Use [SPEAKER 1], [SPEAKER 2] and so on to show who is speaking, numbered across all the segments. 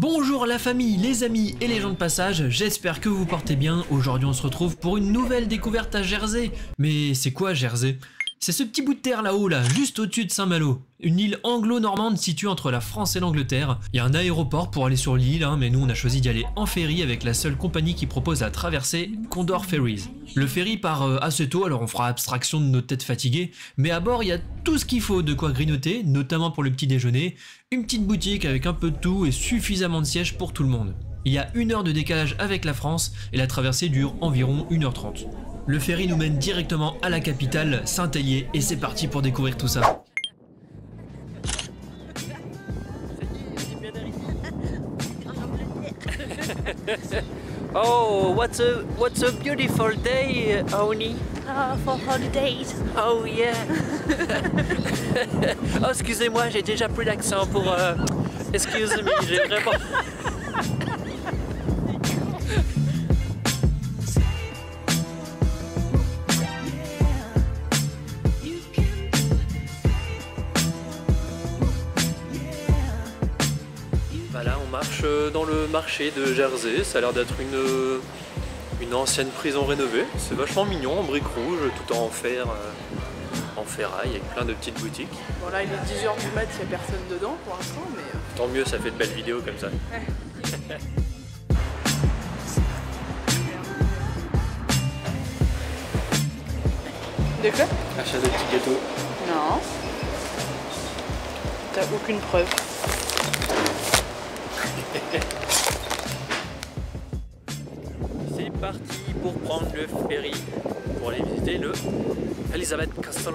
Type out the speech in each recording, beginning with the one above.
[SPEAKER 1] Bonjour la famille, les amis et les gens de passage, j'espère que vous portez bien. Aujourd'hui on se retrouve pour une nouvelle découverte à Jersey. Mais c'est quoi Jersey? C'est ce petit bout de terre là-haut là, juste au-dessus de Saint-Malo. Une île anglo-normande située entre la France et l'Angleterre. Il y a un aéroport pour aller sur l'île, mais nous on a choisi d'y aller en ferry avec la seule compagnie qui propose la traversée, Condor Ferries. Le ferry part assez tôt, alors on fera abstraction de nos têtes fatiguées, mais à bord il y a tout ce qu'il faut de quoi grignoter, notamment pour le petit déjeuner, une petite boutique avec un peu de tout et suffisamment de sièges pour tout le monde. Il y a 1 heure de décalage avec la France et la traversée dure environ 1h30. Le ferry nous mène directement à la capitale, Saint-Hélier, et c'est parti pour découvrir tout ça.
[SPEAKER 2] Oh, what's a beautiful day, Oni.
[SPEAKER 3] For holidays.
[SPEAKER 2] Oh yeah. Oh, excusez-moi, j'ai déjà pris l'accent pour. Excuse me, j'ai vraiment. Voilà, on marche dans le marché de Jersey. Ça a l'air d'être une ancienne prison rénovée. C'est vachement mignon, en briques rouges, tout en fer, en ferraille, avec plein de petites boutiques.
[SPEAKER 3] Bon là il est 10h du mat, il n'y a personne dedans pour l'instant mais...
[SPEAKER 2] Tant mieux, ça fait de belles vidéos comme ça.
[SPEAKER 3] Ouais. De quoi?
[SPEAKER 2] Achat de petits gâteaux.
[SPEAKER 3] Non. T'as aucune preuve.
[SPEAKER 2] C'est parti pour prendre le ferry pour aller visiter le Elizabeth Castle.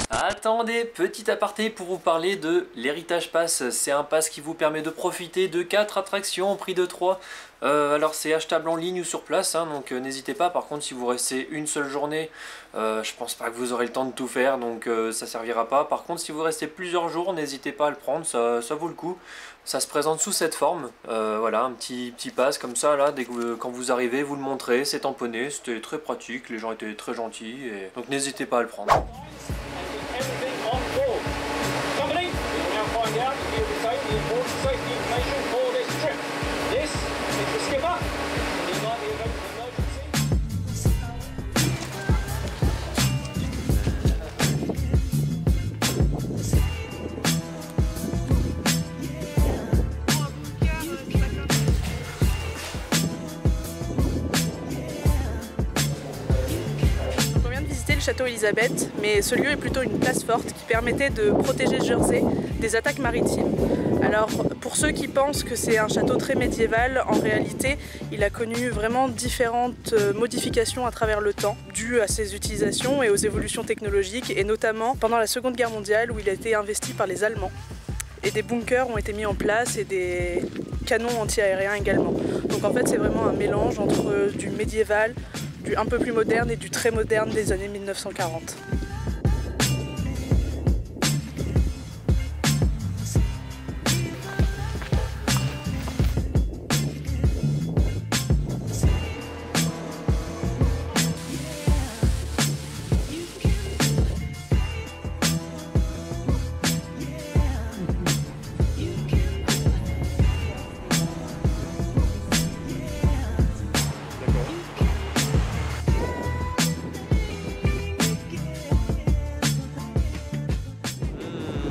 [SPEAKER 2] Attendez, petit aparté pour vous parler de l'Heritage Pass. C'est un pass qui vous permet de profiter de 4 attractions au prix de 3. Alors c'est achetable en ligne ou sur place, donc n'hésitez pas. Par contre si vous restez une seule journée, je pense pas que vous aurez le temps de tout faire, donc ça servira pas. Par contre si vous restez plusieurs jours, n'hésitez pas à le prendre, ça vaut le coup. Ça se présente sous cette forme, voilà, un petit pass comme ça là, quand vous arrivez, vous le montrez, c'est tamponné, c'était très pratique, les gens étaient très gentils, donc n'hésitez pas à le prendre.
[SPEAKER 4] Everything on board. Company, we will now find out if you retain the important safety information for this trip. This is the skipper. In the event of emergency.
[SPEAKER 3] On vient de visiter le château Elisabeth, mais ce lieu est plutôt une place forte qui permettait de protéger Jersey des attaques maritimes. Alors pour ceux qui pensent que c'est un château très médiéval, en réalité il a connu vraiment différentes modifications à travers le temps, dues à ses utilisations et aux évolutions technologiques, et notamment pendant la Seconde Guerre mondiale où il a été investi par les Allemands. Et des bunkers ont été mis en place et des canons anti-aériens également. Donc en fait c'est vraiment un mélange entre du médiéval, du un peu plus moderne et du très moderne des années 1940.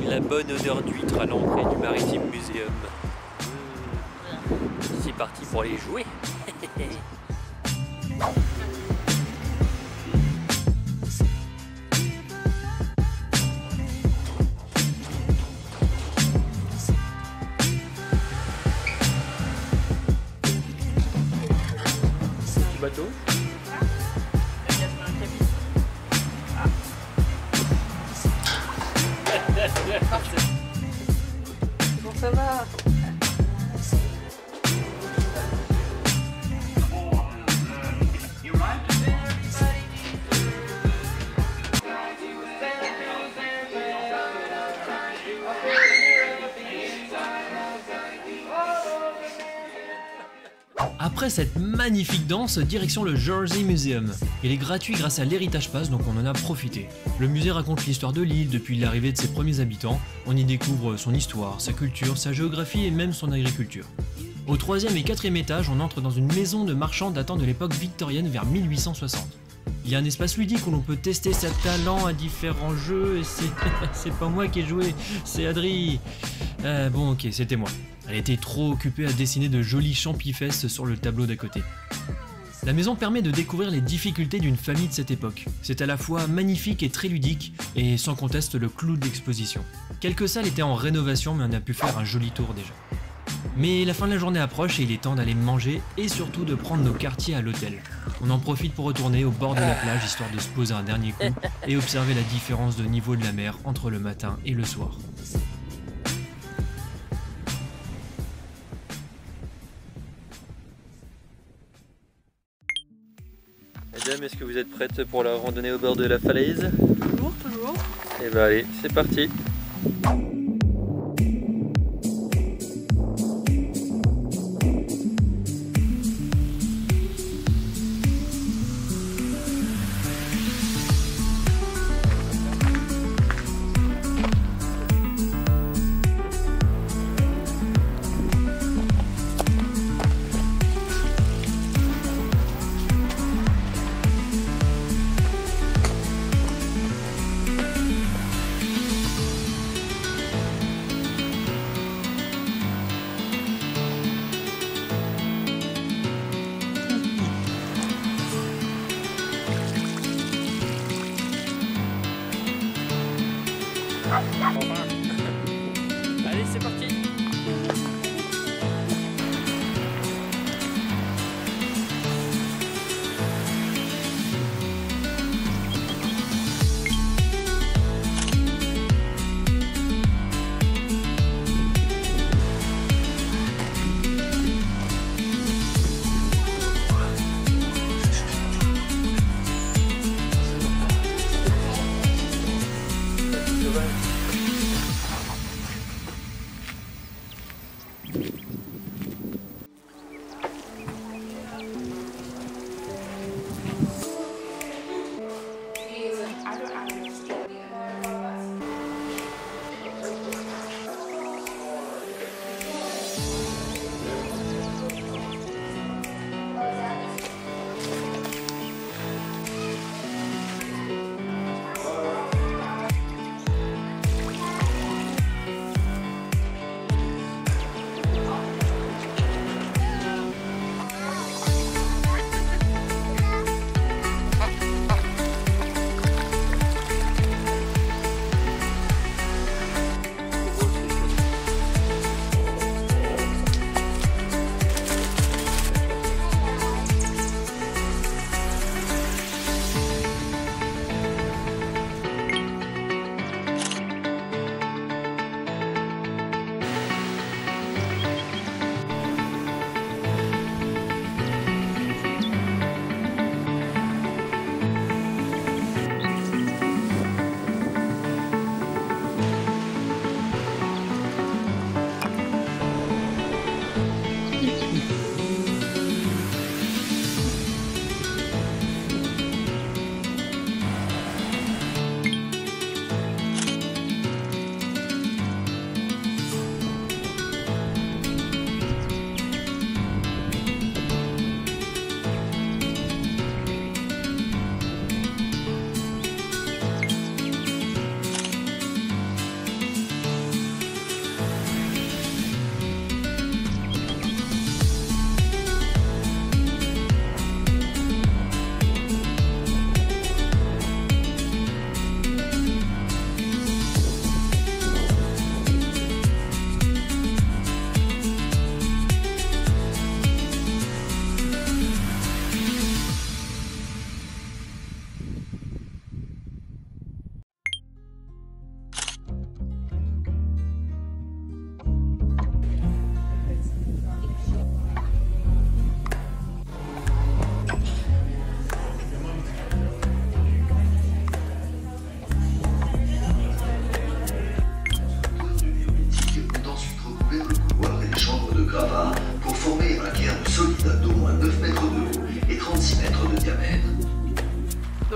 [SPEAKER 2] La bonne odeur d'huître à l'entrée du Maritime Museum. C'est parti pour aller jouer. Petit bateau.
[SPEAKER 3] Bon ça va.
[SPEAKER 1] Après cette magnifique danse, direction le Jersey Museum. Il est gratuit grâce à l'Heritage Pass, donc on en a profité. Le musée raconte l'histoire de l'île depuis l'arrivée de ses premiers habitants. On y découvre son histoire, sa culture, sa géographie et même son agriculture. Au 3e et 4e étage, on entre dans une maison de marchand datant de l'époque victorienne vers 1860. Il y a un espace ludique où l'on peut tester ses talents à différents jeux et c'est pas moi qui ai joué, c'est Adri. Bon ok, c'était moi. Elle était trop occupée à dessiner de jolis champifesses sur le tableau d'à côté. La maison permet de découvrir les difficultés d'une famille de cette époque. C'est à la fois magnifique et très ludique, et sans conteste le clou de l'exposition. Quelques salles étaient en rénovation, mais on a pu faire un joli tour déjà. Mais la fin de la journée approche et il est temps d'aller manger et surtout de prendre nos quartiers à l'hôtel. On en profite pour retourner au bord de la plage histoire de se poser un dernier coup et observer la différence de niveau de la mer entre le matin et le soir.
[SPEAKER 2] Mesdames, est-ce que vous êtes prêtes pour la randonnée au bord de la falaise?
[SPEAKER 3] Toujours, toujours.
[SPEAKER 2] Eh ben allez, c'est parti.
[SPEAKER 1] Allez, c'est parti.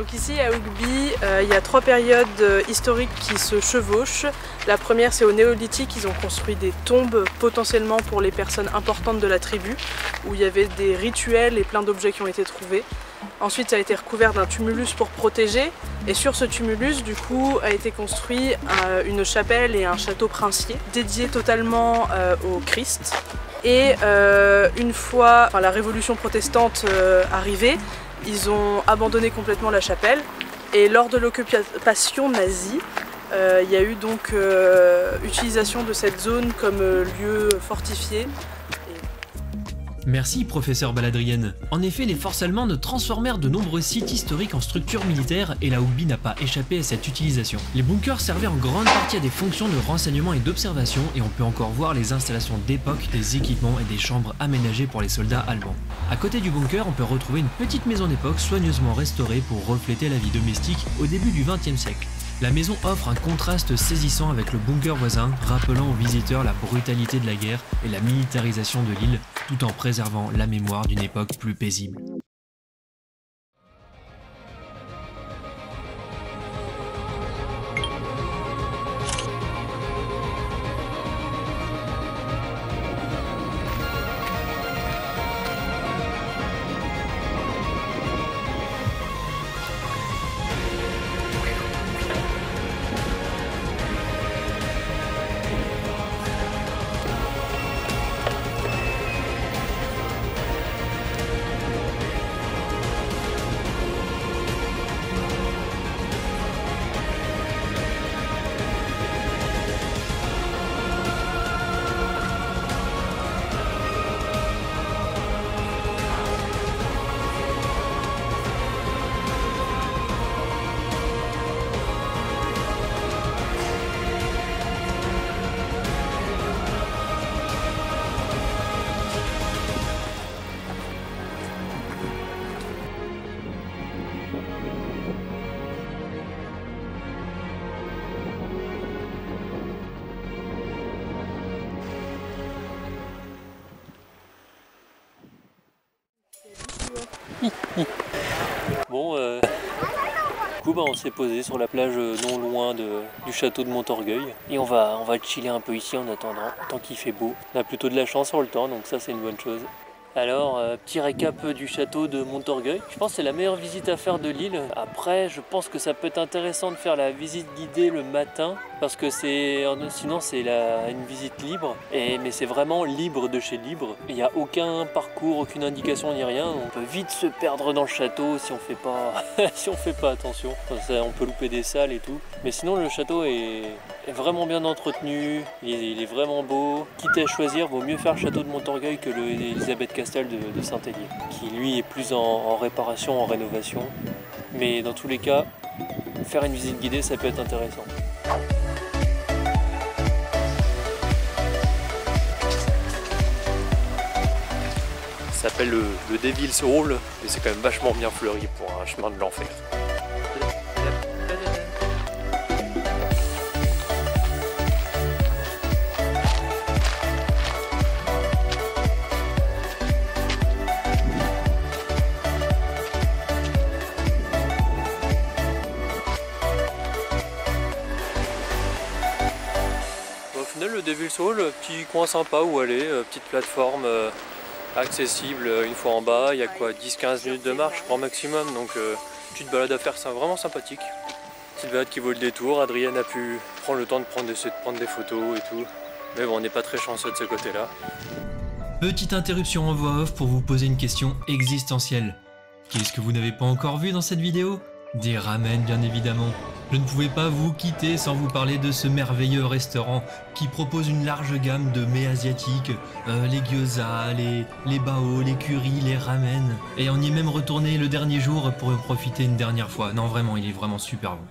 [SPEAKER 3] Donc ici à Hugby, il y a 3 périodes historiques qui se chevauchent. La première, c'est au néolithique, ils ont construit des tombes potentiellement pour les personnes importantes de la tribu, où il y avait des rituels et plein d'objets qui ont été trouvés. Ensuite, ça a été recouvert d'un tumulus pour protéger, et sur ce tumulus, du coup, a été construit une chapelle et un château princier dédiés totalement au Christ. Et une fois la révolution protestante arrivée, ils ont abandonné complètement la chapelle, et lors de l'occupation nazie, il y a eu donc utilisation de cette zone comme lieu fortifié.
[SPEAKER 1] Merci professeur Baladrienne. En effet, les forces allemandes transformèrent de nombreux sites historiques en structures militaires et la Hugby n'a pas échappé à cette utilisation. Les bunkers servaient en grande partie à des fonctions de renseignement et d'observation et on peut encore voir les installations d'époque, des équipements et des chambres aménagées pour les soldats allemands. À côté du bunker, on peut retrouver une petite maison d'époque soigneusement restaurée pour refléter la vie domestique au début du XXe siècle. La maison offre un contraste saisissant avec le bunker voisin, rappelant aux visiteurs la brutalité de la guerre et la militarisation de l'île, tout en préservant la mémoire d'une époque plus paisible.
[SPEAKER 2] Bon, du coup, on s'est posé sur la plage non loin du château de Montorgueil. Et on va chiller un peu ici en attendant, tant qu'il fait beau. On a plutôt de la chance sur le temps, donc ça c'est une bonne chose. Alors, petit récap du château de Montorgueil. Je pense que c'est la meilleure visite à faire de l'île. Après, je pense que ça peut être intéressant de faire la visite guidée le matin, parce que sinon c'est une visite libre. Mais c'est vraiment libre de chez libre. Il n'y a aucun parcours, aucune indication ni rien. On peut vite se perdre dans le château si on fait pas, si on fait pas attention. On peut louper des salles et tout. Mais sinon, le château est vraiment bien entretenu. Il est vraiment beau. Quitte à choisir, vaut mieux faire le château de Montorgueil que l'Elisabeth Castel de Saint-Hélier, qui lui est plus en réparation, en rénovation. Mais dans tous les cas, faire une visite guidée, ça peut être intéressant. Ça s'appelle le Devil's Hall, et c'est quand même vachement bien fleuri pour un chemin de l'enfer. Le Devil's Hall, petit coin sympa où aller, petite plateforme accessible une fois en bas, il y a quoi, 10-15 minutes de marche grand maximum, donc petite balade à faire, c'est vraiment sympathique. Petite balade qui vaut le détour, Adrienne a pu prendre le temps de prendre des photos et tout, mais bon, on n'est pas très chanceux de ce côté-là.
[SPEAKER 1] Petite interruption en voix off pour vous poser une question existentielle. Qu'est-ce que vous n'avez pas encore vu dans cette vidéo ? Des ramen bien évidemment. Je ne pouvais pas vous quitter sans vous parler de ce merveilleux restaurant qui propose une large gamme de mets asiatiques, les gyoza, les bao, les currys, les ramen. Et on y est même retourné le dernier jour pour en profiter une dernière fois. Non vraiment, il est vraiment super bon.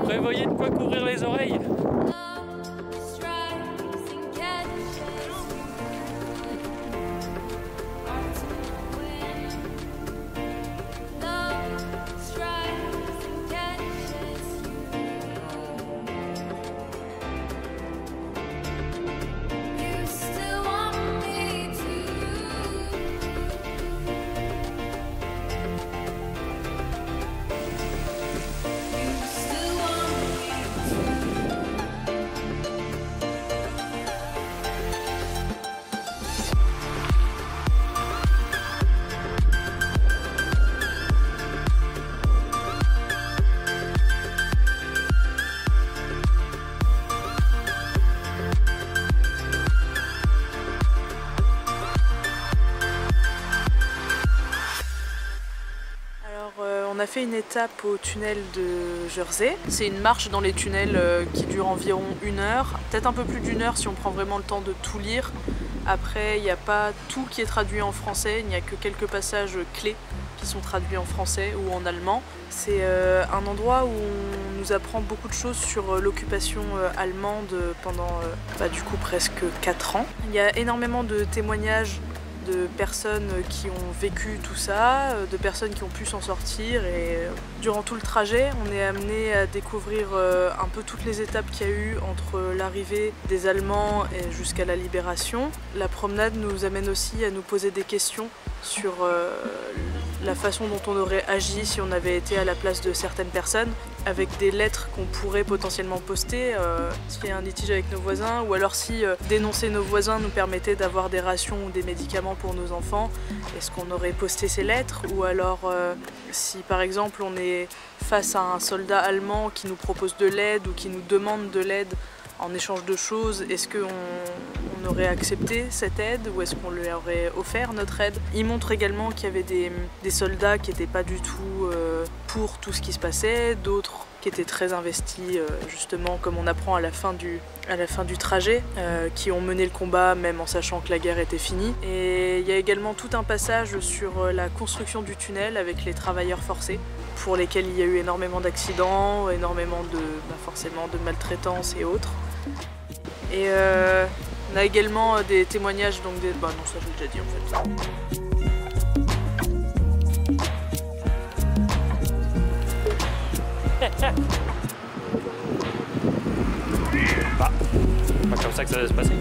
[SPEAKER 2] Prévoyez de quoi couvrir les oreilles.
[SPEAKER 3] On a fait une étape au tunnel de Jersey. C'est une marche dans les tunnels qui dure environ 1 heure, peut-être un peu plus d'1 heure si on prend vraiment le temps de tout lire. Après, il n'y a pas tout qui est traduit en français, il n'y a que quelques passages clés qui sont traduits en français ou en allemand. C'est un endroit où on nous apprend beaucoup de choses sur l'occupation allemande pendant du coup presque 4 ans. Il y a énormément de témoignages de personnes qui ont vécu tout ça, de personnes qui ont pu s'en sortir, et durant tout le trajet on est amené à découvrir un peu toutes les étapes qu'il y a eu entre l'arrivée des Allemands et jusqu'à la libération. La promenade nous amène aussi à nous poser des questions sur la façon dont on aurait agi si on avait été à la place de certaines personnes, avec des lettres qu'on pourrait potentiellement poster s'il y a un litige avec nos voisins, ou alors si dénoncer nos voisins nous permettait d'avoir des rations ou des médicaments pour nos enfants, est-ce qu'on aurait posté ces lettres? Ou alors si par exemple on est face à un soldat allemand qui nous propose de l'aide ou qui nous demande de l'aide en échange de choses, est-ce qu'on aurait accepté cette aide ou est-ce qu'on lui aurait offert notre aide? Il montre également qu'il y avait des soldats qui n'étaient pas du tout pour tout ce qui se passait, d'autres qui étaient très investis, justement comme on apprend à la fin du trajet, qui ont mené le combat même en sachant que la guerre était finie. Et il y a également tout un passage sur la construction du tunnel avec les travailleurs forcés, pour lesquels il y a eu énormément d'accidents, énormément forcément de maltraitance et autres. Et on a également des témoignages, donc non, ça je l'ai déjà dit en fait.
[SPEAKER 2] Pas comme ça que ça va se passer.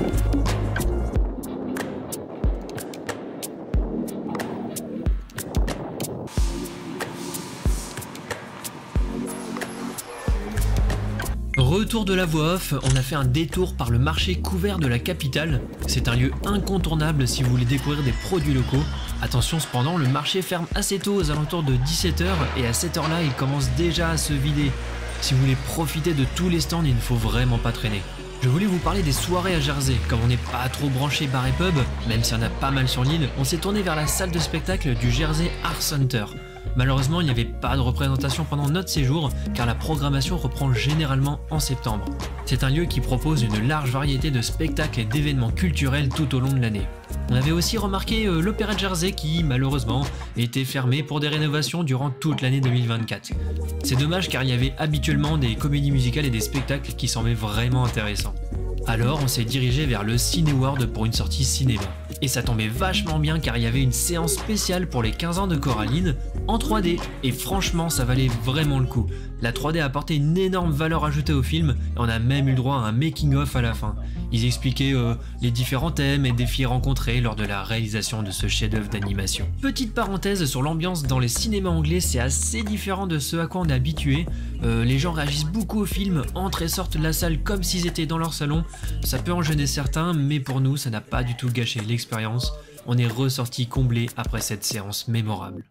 [SPEAKER 1] Retour de la voix off, on a fait un détour par le marché couvert de la capitale. C'est un lieu incontournable si vous voulez découvrir des produits locaux. Attention cependant, le marché ferme assez tôt aux alentours de 17 h et à cette heure-là, il commence déjà à se vider. Si vous voulez profiter de tous les stands, il ne faut vraiment pas traîner. Je voulais vous parler des soirées à Jersey. Comme on n'est pas trop branché bar et pub, même s'il y en a pas mal sur l'île, on s'est tourné vers la salle de spectacle du Jersey Art Center. Malheureusement, il n'y avait pas de représentation pendant notre séjour, car la programmation reprend généralement en septembre. C'est un lieu qui propose une large variété de spectacles et d'événements culturels tout au long de l'année. On avait aussi remarqué l'Opéra de Jersey qui, malheureusement, était fermé pour des rénovations durant toute l'année 2024. C'est dommage car il y avait habituellement des comédies musicales et des spectacles qui semblaient vraiment intéressants. Alors on s'est dirigé vers le Cinéworld pour une sortie cinéma. Et ça tombait vachement bien car il y avait une séance spéciale pour les 15 ans de Coraline en 3D. Et franchement ça valait vraiment le coup. La 3D a apporté une énorme valeur ajoutée au film et on a même eu le droit à un making-of à la fin. Ils expliquaient les différents thèmes et défis rencontrés lors de la réalisation de ce chef-d'œuvre d'animation. Petite parenthèse sur l'ambiance dans les cinémas anglais, c'est assez différent de ce à quoi on est habitué. Les gens réagissent beaucoup au film, entrent et sortent de la salle comme s'ils étaient dans leur salon. Ça peut en gêner certains, mais pour nous, ça n'a pas du tout gâché l'expérience. On est ressorti comblé après cette séance mémorable.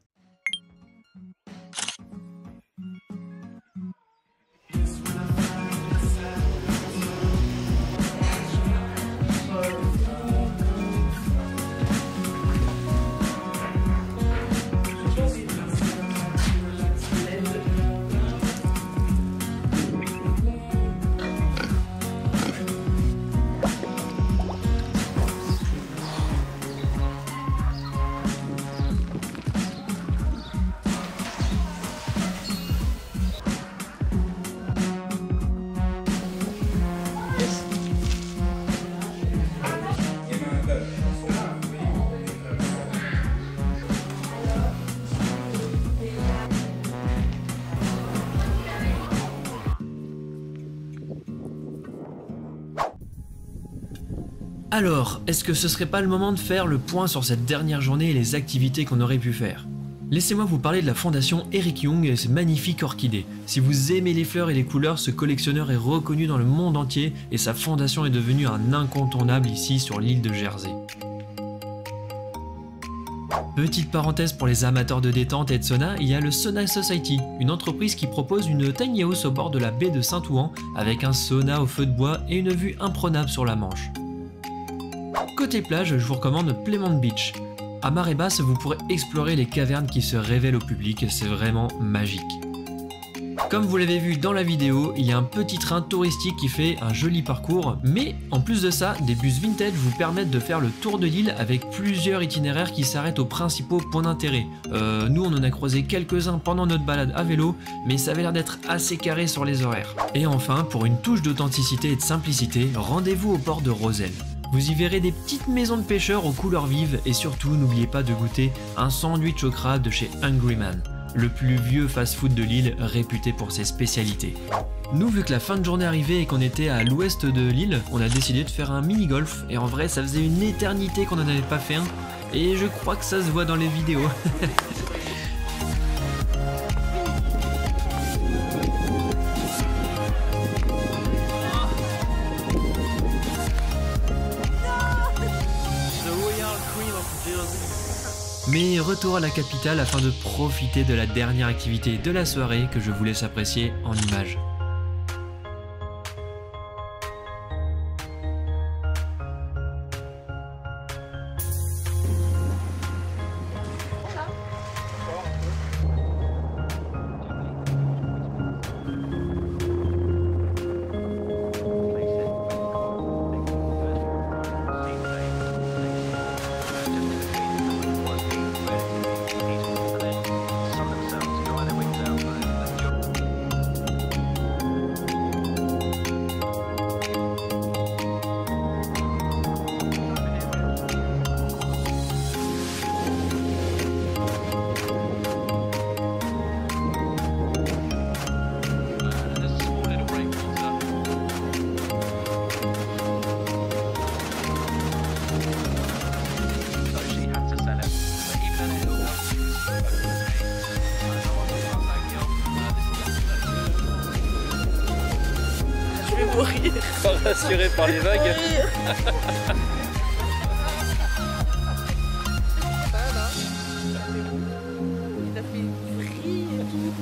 [SPEAKER 1] Alors, est-ce que ce serait pas le moment de faire le point sur cette dernière journée et les activités qu'on aurait pu faire? Laissez-moi vous parler de la fondation Eric Young et ses magnifiques orchidées. Si vous aimez les fleurs et les couleurs, ce collectionneur est reconnu dans le monde entier et sa fondation est devenue un incontournable ici sur l'île de Jersey. Petite parenthèse pour les amateurs de détente et de sauna, il y a le Sauna Society, une entreprise qui propose une tiny house au bord de la baie de Saint-Ouen avec un sauna au feu de bois et une vue imprenable sur la Manche. Côté plage, je vous recommande Plymouth Beach. À marée basse, vous pourrez explorer les cavernes qui se révèlent au public, c'est vraiment magique. Comme vous l'avez vu dans la vidéo, il y a un petit train touristique qui fait un joli parcours, mais en plus de ça, des bus vintage vous permettent de faire le tour de l'île avec plusieurs itinéraires qui s'arrêtent aux principaux points d'intérêt. Nous on en a croisé quelques-uns pendant notre balade à vélo, mais ça avait l'air d'être assez carré sur les horaires. Et enfin, pour une touche d'authenticité et de simplicité, rendez-vous au port de Roselle. Vous y verrez des petites maisons de pêcheurs aux couleurs vives et surtout n'oubliez pas de goûter un sandwich au crabe de chez Hungry Man, le plus vieux fast-food de l'île réputé pour ses spécialités. Nous, vu que la fin de journée arrivait et qu'on était à l'ouest de l'île, on a décidé de faire un mini-golf et en vrai ça faisait une éternité qu'on n'en avait pas fait un et je crois que ça se voit dans les vidéos. Mais retour à la capitale afin de profiter de la dernière activité de la soirée que je vous laisse apprécier en images.
[SPEAKER 2] Pas rassuré par les vagues.
[SPEAKER 3] Il a fait une vrille et tout.